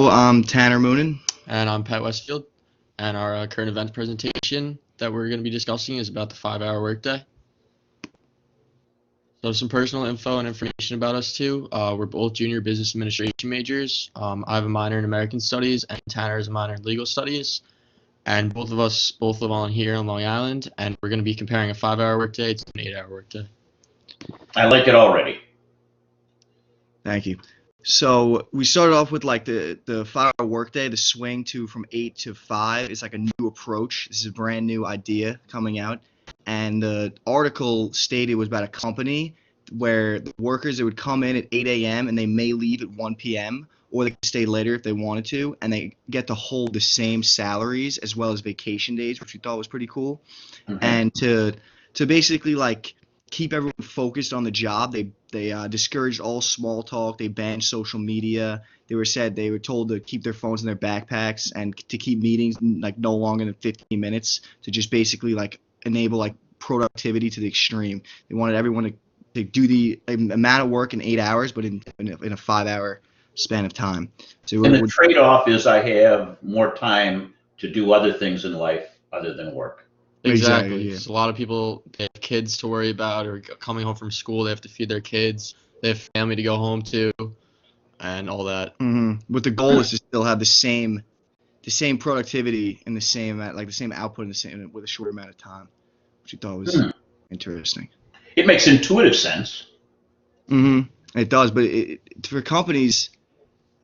Hello, I'm Tanner Moonan. And I'm Pat Westfield, and our current event presentation that we're going to be discussing is about the 5-hour workday. So some personal info and information about us too. We're both junior business administration majors. I have a minor in American Studies, and Tanner has a minor in legal studies. And both of us both live on here on Long Island, and we're going to be comparing a 5-hour workday to an 8-hour workday. I like it already. Thank you. So we started off with like the 5-hour workday, the swing to from 8 to 5. It's like a new approach. This is a brand new idea coming out. And the article stated it was about a company where the workers, they would come in at 8 a.m. and they may leave at 1 p.m. or they could stay later if they wanted to, and they get to hold the same salaries as well as vacation days, which we thought was pretty cool. Okay. And to basically like keep everyone focused on the job, they discouraged all small talk. They banned social media. They were told to keep their phones in their backpacks and to keep meetings like no longer than 15 minutes, to just basically like enable like productivity to the extreme. They wanted everyone to do the amount of work in 8 hours, but in a 5-hour span of time. So And the trade-off is I have more time to do other things in life other than work. Exactly. Yeah. So a lot of people, they have kids to worry about, or coming home from school, they have to feed their kids. They have family to go home to, and all that. But the goal is to still have the same productivity and the same output with a shorter amount of time, which I thought was interesting. It makes intuitive sense. It does, but for companies,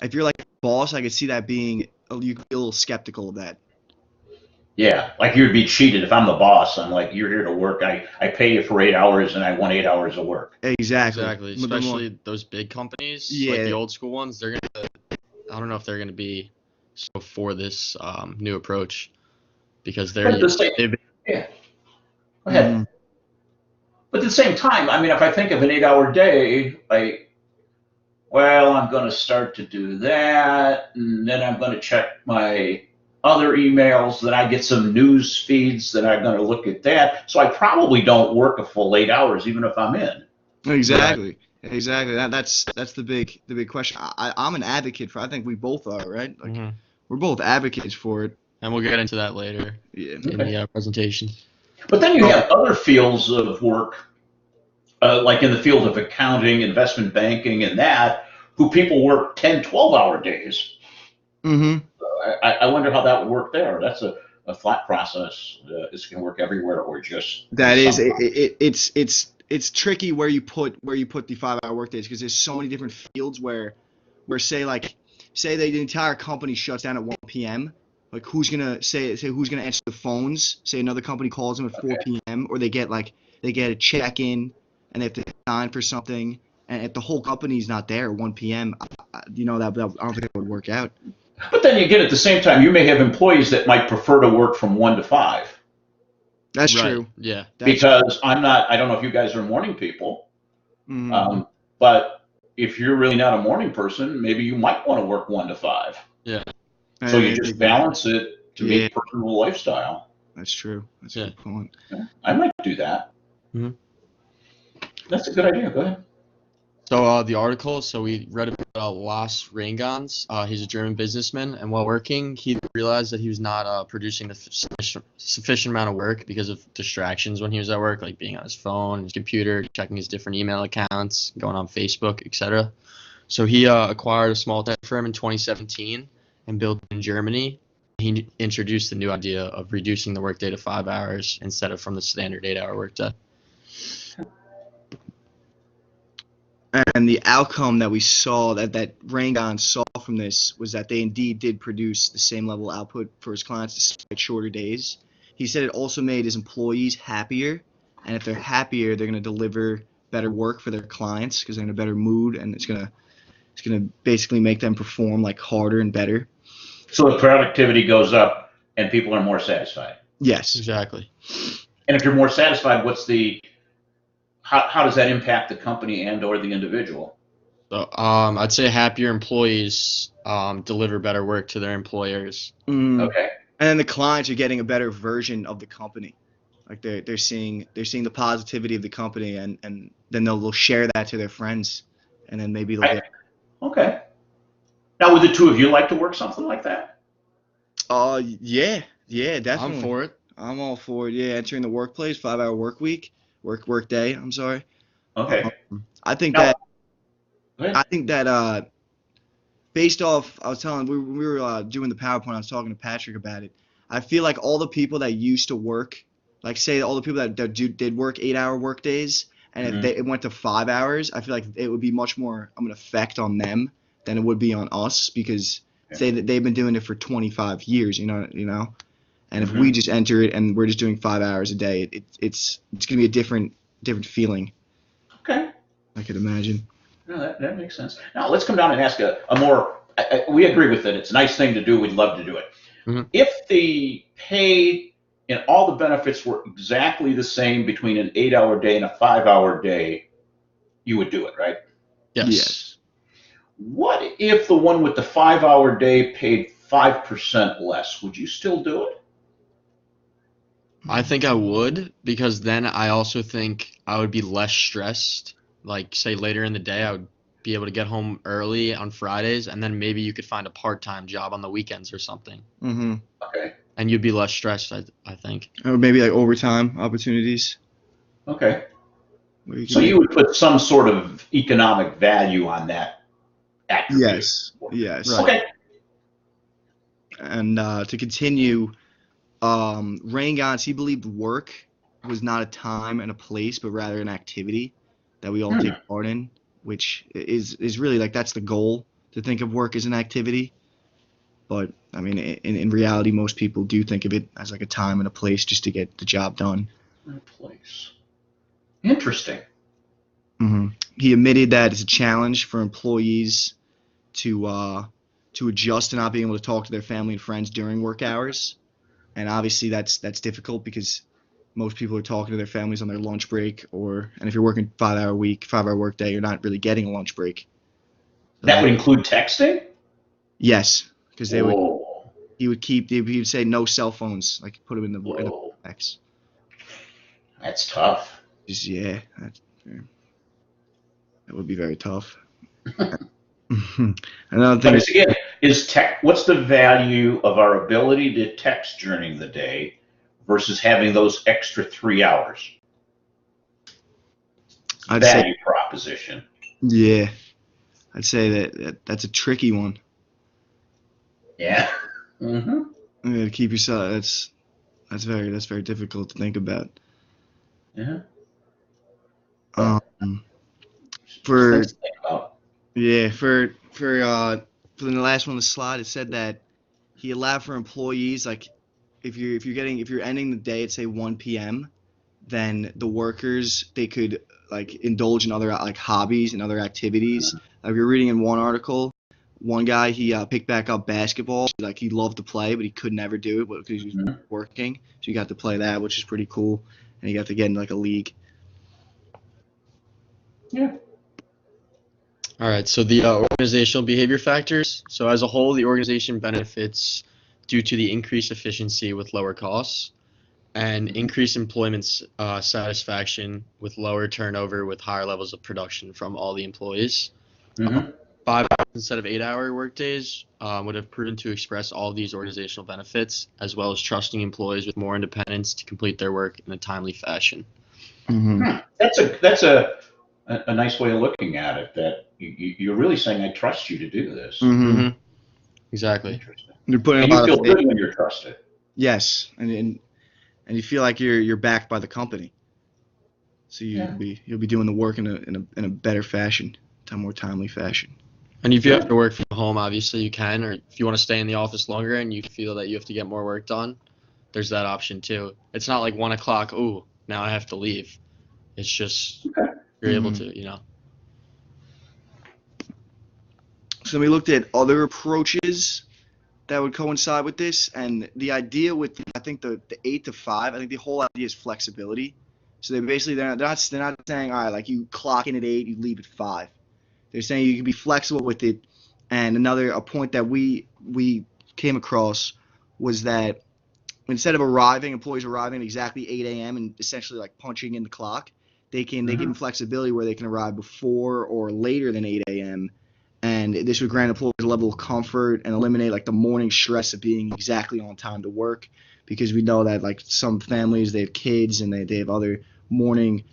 if you're like a boss, I could see that being you could be a little skeptical of that. Yeah, like you'd be cheated if I'm the boss. I'm like, you're here to work. I pay you for 8 hours, and I want 8 hours of work. Exactly. Especially those big companies, like the old school ones. I don't know if they're gonna be so for this new approach, because But at the same, yeah, go ahead. But at the same time, I mean, if I think of an 8-hour day, I'm going to start to do that, and then I'm going to check my other emails, then I get some news feeds, then I'm going to look at that. So I probably don't work a full 8 hours, even if I'm in. Exactly. That's the big question. I'm an advocate for. I think we both are, right? Like we're both advocates for it. And we'll get into that later in the presentation. But then you have other fields of work, like in the field of accounting, investment banking, and that, who people work 10, 12-hour days. I wonder how that would work there. That's a flat process. This can work everywhere, or just that is it's tricky where you put the 5-hour workdays, because there's so many different fields where say the entire company shuts down at 1 p.m. Like who's gonna answer the phones? Say another company calls them at 4 p.m. or they get a check in and they have to sign for something, and if the whole company's not there at 1 p.m., I don't think that would work out. But then again, at the same time, you may have employees that might prefer to work from 1 to 5. That's true. Yeah. Because I don't know if you guys are morning people, but if you're really not a morning person, maybe you might want to work 1 to 5. Yeah. So you just balance it to meet personal lifestyle. That's true. That's a good point. Yeah, I might do that. That's a good idea. Go ahead. So the article, we read about Lars Reingans. He's a German businessman, and while working, he realized that he was not producing the sufficient amount of work because of distractions when he was at work, like being on his phone, his computer, checking his different email accounts, going on Facebook, etc. So he acquired a small tech firm in 2017 and built it in Germany. He introduced the new idea of reducing the workday to 5 hours instead of from the standard 8-hour workday. And the outcome that we saw, that Rangon saw from this, was that they indeed did produce the same level of output for his clients despite shorter days. He said it also made his employees happier, and if they're happier, they're going to deliver better work for their clients because they're in a better mood, and it's going to basically make them perform like harder and better. So the productivity goes up, and people are more satisfied. Yes, exactly. And if you're more satisfied, how does that impact the company and or the individual? So I'd say happier employees deliver better work to their employers. Okay. And then the clients are getting a better version of the company. Like they're seeing the positivity of the company, and then they'll share that to their friends, and then maybe they'll get. Okay. Now, would the two of you like to work something like that? Yeah, definitely. I'm for it. I'm all for it. Yeah, entering the workplace, 5-hour work day. I'm sorry. Okay. I think Now, that go ahead. I think that based off, I was telling we were doing the PowerPoint. I was talking to Patrick about it. I feel like all the people that used to work, like say all the people that did work 8-hour work days, and if it went to 5 hours, I feel like it would be much more of an effect on them than it would be on us because say that they've been doing it for 25 years, you know. And if we just enter it and we're just doing 5 hours a day, it's gonna be a different feeling. Okay. I could imagine. No, that makes sense. Now, let's come down and ask a more, we agree with it. It's a nice thing to do. We'd love to do it. Mhm. If the pay and all the benefits were exactly the same between an 8-hour day and a 5-hour day, you would do it, right? Yes. What if the one with the 5-hour day paid 5% less? Would you still do it? I think I would, because then I also think I would be less stressed. Like, say, later in the day, I would be able to get home early on Fridays, and then maybe you could find a part-time job on the weekends or something. Mm-hmm. Okay. And you'd be less stressed, I think. Or maybe like overtime opportunities. Okay. Where you So can you would put some sort of economic value on that attribute. Yes. Right. Okay. And to continue, Rain Gans, he believed work was not a time and a place, but rather an activity that we all take part in, which is really like that's the goal, to think of work as an activity. But I mean, in reality, most people do think of it as like a time and a place just to get the job done. A place. Interesting. Mm-hmm. He admitted that it's a challenge for employees to adjust to not being able to talk to their family and friends during work hours, and obviously that's difficult because most people are talking to their families on their lunch break, and if you're working 5-hour work day, you're not really getting a lunch break. So That would include texting? yes, because Whoa. he would say no cell phones, like put them in the Whoa. text. That's tough. Just that would be very tough. Another But thing it's again, what's the value of our ability to text during the day versus having those extra 3 hours? I'd say, Value proposition. yeah, I'd say that's a tricky one. Yeah. Mm-hmm. To keep yourself, that's very difficult to think about. Yeah. For Things to think about. yeah, for the last one on the slide, it said that he allowed for employees, like if you're ending the day at say 1 p.m., then the workers, they could like indulge in other like hobbies and other activities. Like you're reading in one article, one guy, he picked back up basketball. Like he loved to play, but he could never do it because he was working. So you got to play that, which is pretty cool, and you got to get in like a league. Yeah. All right, so the organizational behavior factors. So as a whole, the organization benefits due to the increased efficiency with lower costs and increased employment satisfaction with lower turnover with higher levels of production from all the employees. 5 hours instead of 8-hour workdays would have proven to express all of these organizational benefits, as well as trusting employees with more independence to complete their work in a timely fashion. Mm-hmm. That's a nice way of looking at it. That you're really saying, I trust you to do this. Mm-hmm. Exactly. Interesting. You're putting And a you lot feel of faith. good when you're trusted. Yes, and you feel like you're backed by the company, so you'll be doing the work in a better fashion, a more timely fashion. And if you have to work from home, obviously you can, or if you want to stay in the office longer and you feel that you have to get more work done, there's that option too. It's not like 1 o'clock, ooh, now I have to leave. It's just you're able to, So we looked at other approaches that would coincide with this, and the idea with I think the 8 to 5, I think the whole idea is flexibility. So they're not saying, all right, like you clock in at 8, you leave at 5. They're saying you can be flexible with it. And a point that we came across was that instead of employees arriving at exactly 8 a.m. and essentially like punching in the clock, they give them flexibility where they can arrive before or later than 8 a.m. and this would grant employees a level of comfort and eliminate like the morning stress of being exactly on time to work, because we know that like some families, they have kids and they have other morning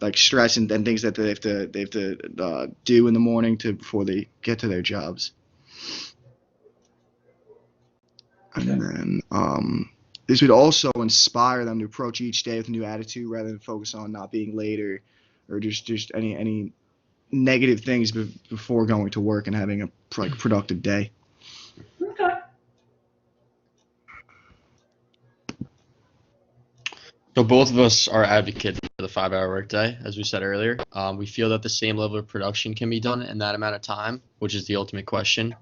like stress and things that they have to do in the morning before they get to their jobs. And then this would also inspire them to approach each day with a new attitude rather than focus on not being late or just any negative things before going to work and having a productive day. Okay. So both of us are advocates for the 5-hour workday, as we said earlier. We feel that the same level of production can be done in that amount of time, which is the ultimate question.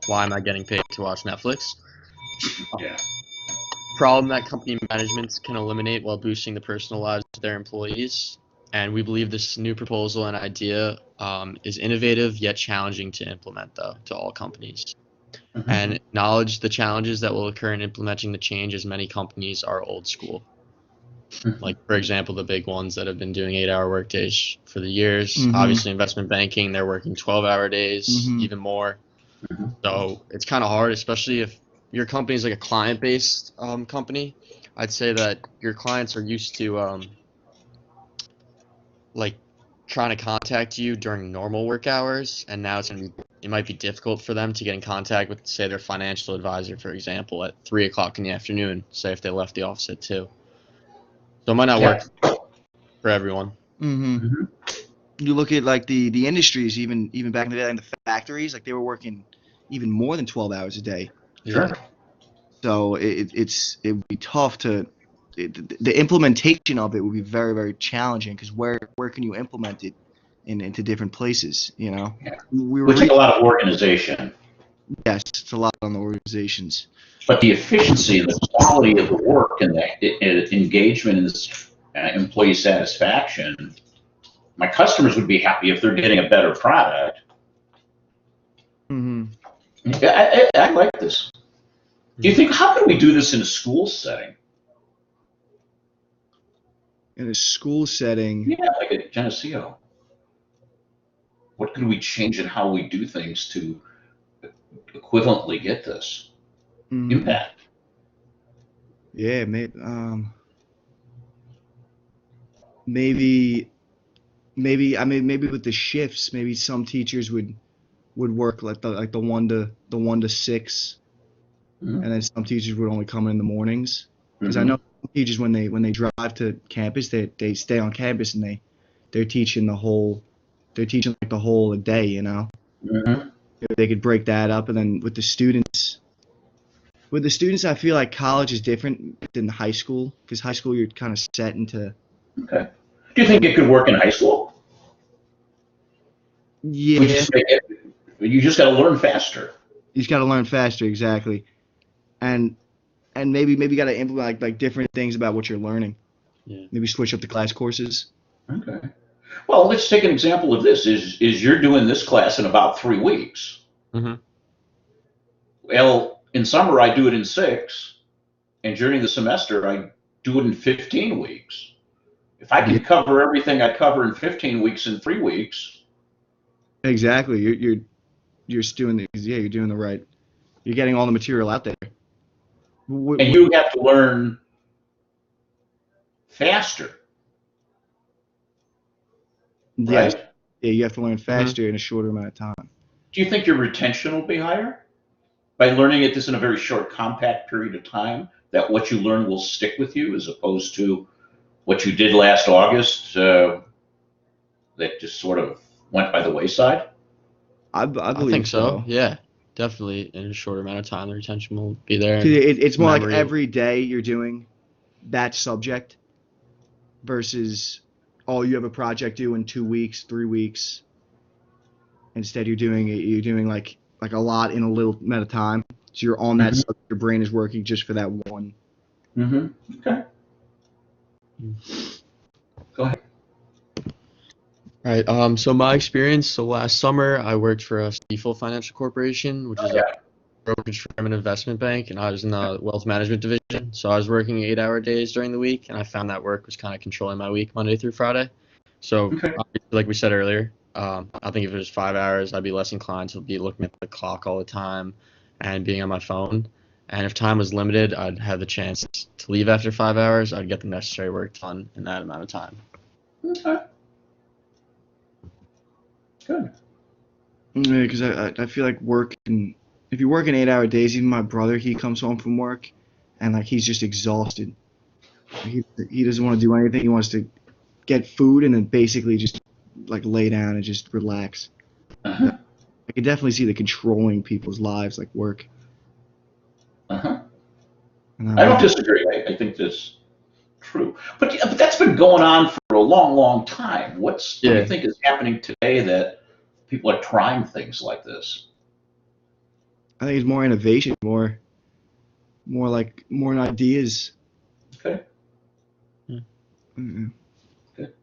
Why am I getting paid to watch Netflix? Yeah. Problem that company managements can eliminate while boosting the personal lives of their employees. And we believe this new proposal and idea is innovative yet challenging to implement, though, to all companies. Mm-hmm. And acknowledge the challenges that will occur in implementing the change, as many companies are old school. Like, for example, the big ones that have been doing 8-hour workdays for the years. Mhm. Obviously, investment banking, they're working 12-hour days, Mhm. even more. Mhm. So it's kind of hard, especially if your company is like a client-based company. I'd say that your clients are used to like trying to contact you during normal work hours, and now it might be difficult for them to get in contact with, say, their financial advisor, for example, at 3 o'clock in the afternoon, say if they left the office at 2. So it might not work for everyone. Mm-hmm. Mm-hmm. You look at like the industries, even back in the day, in the factories, like they were working even more than 12 hours a day. Sure. So it would be tough to the implementation of it would be very, very challenging, because where can you implement it into different places? You know, Yeah. we were Would take a lot of organization, yes, it's a lot on the organizations. but the efficiency and the quality of the work and the engagement and this employee satisfaction, my customers would be happy if they're getting a better product. Mm-hmm. I like this. Do you think, how can we do this in a school setting? In a school setting, Yeah, like at Geneseo. What could we change in how we do things to equivalently get this impact? yeah, maybe maybe with the shifts, maybe some teachers would work like the 1 to 6, Mhm. and then some teachers would only come in the mornings. Because I Mhm. know some teachers, when they drive to campus, they stay on campus and they're teaching like the whole day, you know. Mhm. They could break that up, and then with the students, I feel like college is different than high school, because high school you're kind of set into. Okay. Do you think it could work in high school? We Yeah, just you just got to learn faster. you just got to learn faster, exactly, and maybe got to implement like different things about what you're learning. Yeah. Maybe switch up the class courses. Okay. Well, let's take an example of this. Is you're doing this class in about 3 weeks? Mhm. Well, in summer I do it in 6, and during the semester I do it in 15 weeks. If I Yeah, could cover everything I cover in 15 weeks in 3 weeks, exactly. You're just doing you're doing the right. You're getting all the material out there. and you have to learn faster, Yes, right? yeah, you have to learn Mhm. faster in a shorter amount of time. Do you think your retention will be higher by learning it this in a very short, compact period of time? That what you learn will stick with you, as opposed to what you did last August that just sort of went by the wayside? I I think believe so. so. Yeah, definitely. In a short amount of time, the retention will be there. 'Cause And it's more like memory. every day you're doing that subject versus, oh, you have a project due in 2 weeks, 3 weeks. Instead, you're doing like a lot in a little amount of time. So you're on that Mm-hmm. subject. Your brain is working just for that one. Mm-hmm. Okay. Go ahead. All right. So my experience. So last summer, I worked for a Stifel Financial Corporation, which is a brokerage firm and investment bank, and I was in the wealth management division. So I was working 8-hour days during the week, and I found that work was kind of controlling my week Monday through Friday. So Okay. like we said earlier, I think if it was 5 hours, I'd be less inclined to be looking at the clock all the time and being on my phone. And if time was limited, I'd have the chance to leave after 5 hours. I'd get the necessary work done in that amount of time. Okay. Good. Yeah, because I feel like if you work in 8 hour days, even my brother, he comes home from work, and like he's just exhausted. He doesn't want to do anything. He wants to get food and then basically just like lay down and just relax. Uh-huh. I can definitely see the controlling people's lives, like work. Uh-huh. And I don't disagree. I think that's true. But that's been going on for a long, long time. What do you think is happening today that people are trying things like this? I think it's more innovation, more ideas. Okay. Mm-hmm. Good.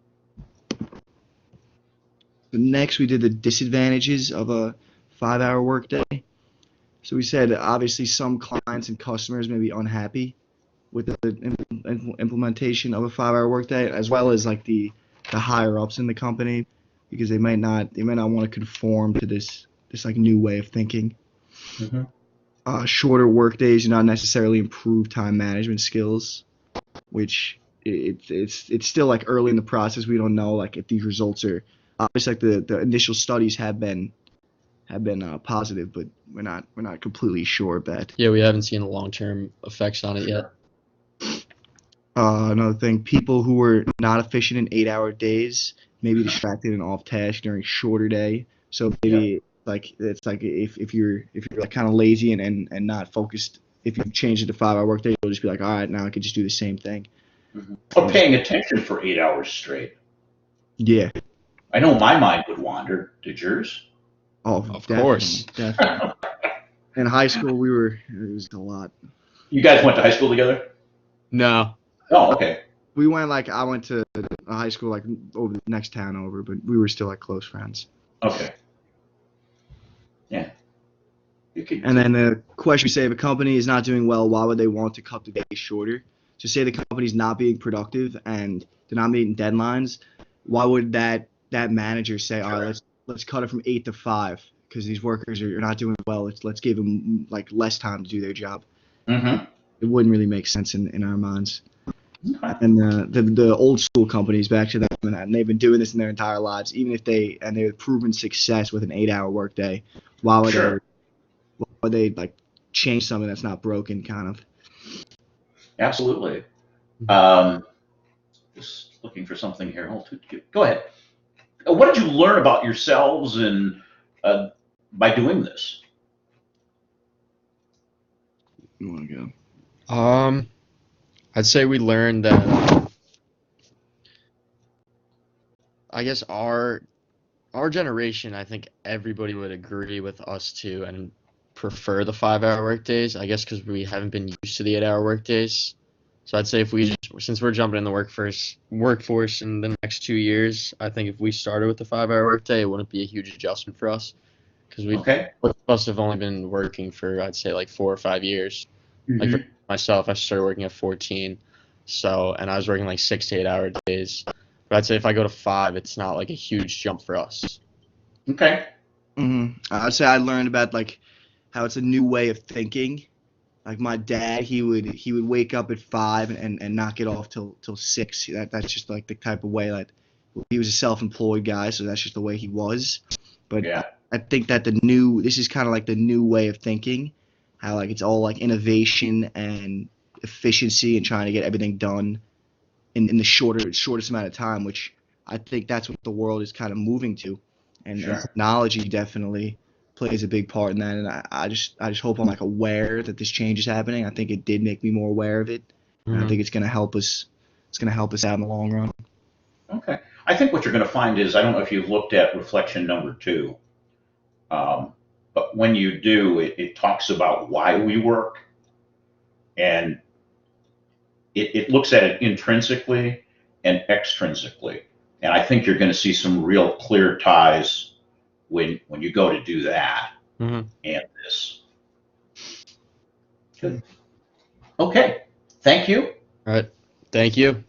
Next, we did the disadvantages of a 5 hour workday. So we said obviously some clients and customers may be unhappy with the implementation of a 5 hour workday, as well as like the higher ups in the company, because they might not want to conform to this like new way of thinking. Mm-hmm. Shorter work days do not necessarily improve time management skills, which it's still like early in the process. We don't know like if these results are obviously like the initial studies have been positive, but we're not completely sure of that. Yeah, we haven't seen the long-term effects on it yet. Another thing, people who are not efficient in 8 hour days may be distracted and off task during shorter day. So maybe like it's like if you're like kind of lazy and not focused, if you change it to 5 hour workday, you'll just be like, all right, now I can just do the same thing. Mm-hmm. Or paying attention for 8 hours straight. Yeah. I know my mind would wander. Did yours? Oh, Of course. Definitely. In high school, it was a lot. You guys went to high school together? No. Oh, okay. We went like I went to a high school like over the next town over, but we were still like close friends. Okay. Yeah. And then the question we say, if a company is not doing well, why would they want to cut the day shorter? So say the company's not being productive and they're not meeting deadlines, why would that manager say, all right, let's cut it from 8 to 5 because these workers are not doing well. Let's give them like less time to do their job. Mm-hmm. It wouldn't really make sense in our minds. Okay. And the old school companies, back to them, and they've been doing this in their entire lives, even if they've proven success with an 8 hour workday, why would they like change something that's not broken, kind of? Absolutely. Just looking for something here. Go ahead. What did you learn about yourselves and by doing this? You want to go? I'd say we learned that I guess our generation, I think everybody would agree with us too and prefer the 5 hour workdays, I guess because we haven't been used to the 8 hour workdays. So I'd say since we're jumping in the workforce in the next 2 years, I think if we started with the 5 hour workday, it wouldn't be a huge adjustment for us because we must have only been working for, I'd say, like 4 or 5 years. Mm-hmm. Like for myself, I started working at 14, and I was working like 6 to 8 hour days. But I'd say if I go to 5, it's not like a huge jump for us. Okay. Mm-hmm. I'd say I learned about like how it's a new way of thinking. Like my dad, he would wake up at 5 and not get off till 6. That's just like the type of way that he was a self-employed guy, so that's just the way he was. But I think that this is kind of like the new way of thinking, how like it's all like innovation and efficiency and trying to get everything done in the shortest amount of time, which I think that's what the world is kind of moving to, and technology definitely plays a big part in that. And I just hope I'm like aware that this change is happening. I think it did make me more aware of it, and I think it's gonna help us. It's gonna help us out in the long run. Okay. I think what you're going to find is, I don't know if you've looked at reflection number 2, but when you do, it talks about why we work, and it looks at it intrinsically and extrinsically. And I think you're going to see some real clear ties when you go to do that and this. Good. Okay. Thank you. All right. Thank you.